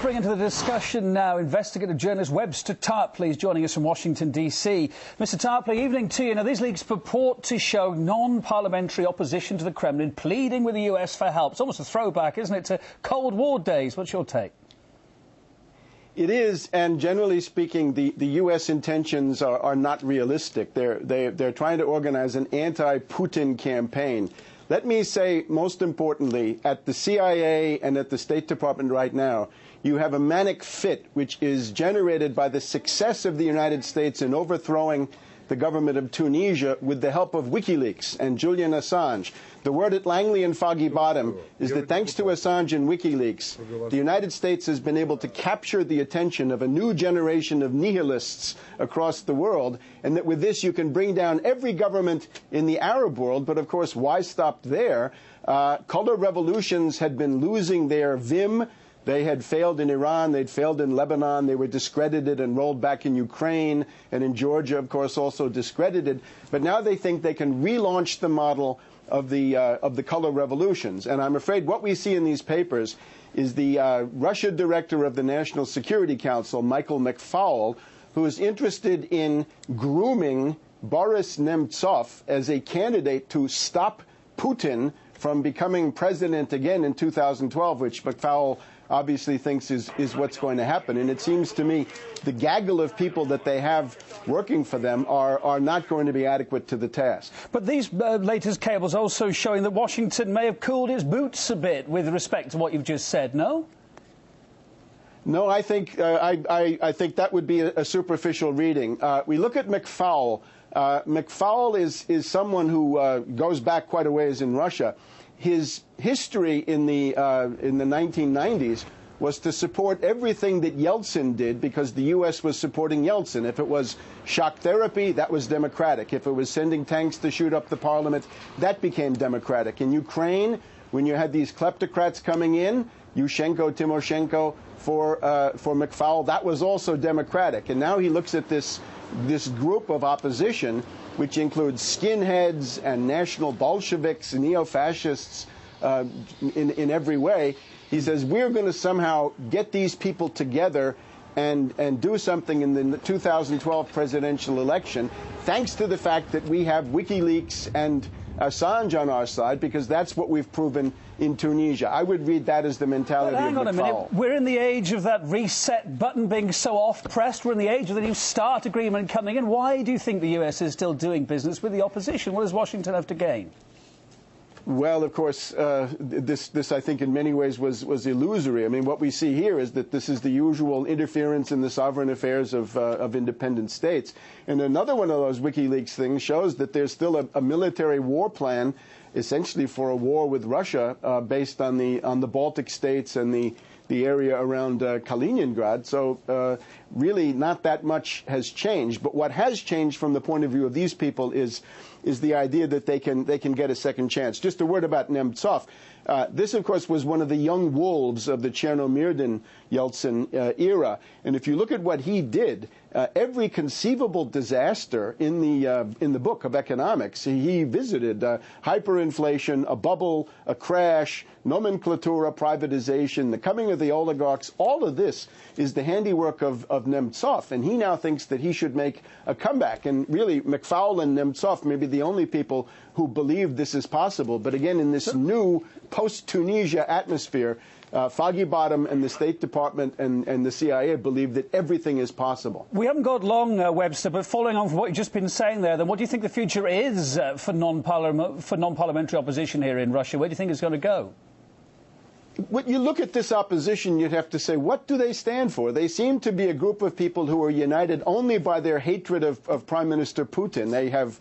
Bring into the discussion now investigative journalist Webster Tarpley, joining us from Washington, D.C. Mr. Tarpley, evening to you. Now, these leaks purport to show non-parliamentary opposition to the Kremlin pleading with the US for help. It's almost a throwback, isn't it, to Cold War days. What's your take? It is, and generally speaking, the U.S. intentions are not realistic. They're trying to organize an anti-Putin campaign. Let me say, most importantly, at the CIA and at the State Department right now, you have a manic fit which is generated by the success of the United States in overthrowing the government of Tunisia with the help of WikiLeaks and Julian Assange. The word at Langley and Foggy Bottom is that thanks to Assange and WikiLeaks, the United States has been able to capture the attention of a new generation of nihilists across the world, and that with this you can bring down every government in the Arab world. But of course, why stop there? Color revolutions had been losing their vim. They had failed in Iran, they'd failed in Lebanon, they were discredited and rolled back in Ukraine, and in Georgia, of course, also discredited. But now they think they can relaunch the model of the color revolutions. And I'm afraid what we see in these papers is the Russia director of the National Security Council, Michael McFaul, who is interested in grooming Boris Nemtsov as a candidate to stop Putin from becoming president again in 2012, which McFaul obviously thinks is what's going to happen. And it seems to me the gaggle of people that they have working for them are not going to be adequate to the task. But these latest cables also showing that Washington may have cooled its boots a bit with respect to what you've just said, no? No, I think I think that would be a superficial reading. We look at McFaul. McFaul is someone who goes back quite a ways in Russia. His history in the 1990s was to support everything that Yeltsin did because the U.S. was supporting Yeltsin. If it was shock therapy, that was democratic. If it was sending tanks to shoot up the parliament, that became democratic. In Ukraine, when you had these kleptocrats coming in, Yushchenko, Timoshenko, for McFaul, that was also democratic. And now he looks at this group of opposition, which includes skinheads and national Bolsheviks and neo-fascists in every way. He says, we're going to somehow get these people together and do something in the 2012 presidential election, thanks to the fact that we have WikiLeaks and Assange on our side, because that's what we've proven in Tunisia. I would read that as the mentality of McFaul. Hang on a minute. We're in the age of that reset button being so oft-pressed. We're in the age of the new START agreement coming in. Why do you think the US is still doing business with the opposition? What does Washington have to gain? Well, of course, this I think in many ways was illusory. I mean, what we see here is that this is the usual interference in the sovereign affairs of independent states. And another one of those WikiLeaks things shows that there's still a military war plan, essentially for a war with Russia, based on the Baltic states and the area around Kaliningrad. So really not that much has changed. But what has changed from the point of view of these people is the idea that they can get a second chance. Just a word about Nemtsov. This, of course, was one of the young wolves of the Chernomyrdin-Yeltsin era. And if you look at what he did, every conceivable disaster in the book of economics, he visited hyperinflation, a bubble, a crash, nomenclatura, privatization, the coming of the oligarchs. All of this is the handiwork of Nemtsov, and he now thinks that he should make a comeback. And really, McFaul and Nemtsov may be the only people who believe this is possible. But again, in this new post-Tunisia atmosphere, Foggy Bottom and the State Department and the CIA believe that everything is possible. We haven't got long, Webster, but following on from what you've just been saying there, then what do you think the future is for non-parliamentary opposition here in Russia? Where do you think it's going to go? When you look at this opposition, you'd have to say, what do they stand for? They seem to be a group of people who are united only by their hatred of Prime Minister Putin. They have,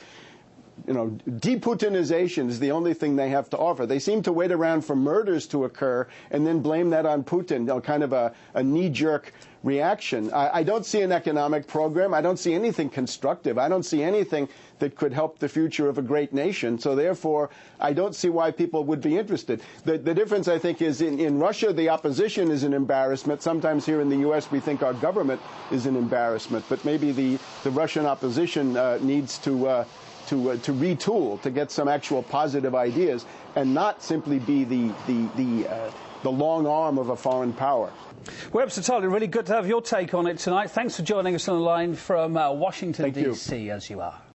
de-Putinization is the only thing they have to offer. They seem to wait around for murders to occur and then blame that on Putin, kind of a knee-jerk reaction. I don't see an economic program. I don't see anything constructive. I don't see anything that could help the future of a great nation. So therefore, I don't see why people would be interested. The difference, I think, is in Russia, the opposition is an embarrassment. Sometimes here in the U.S., we think our government is an embarrassment. But maybe the Russian opposition needs to retool, to get some actual positive ideas, and not simply be the the long arm of a foreign power. Webster Tolley, really good to have your take on it tonight. Thanks for joining us on the line from Washington, D.C., as you are.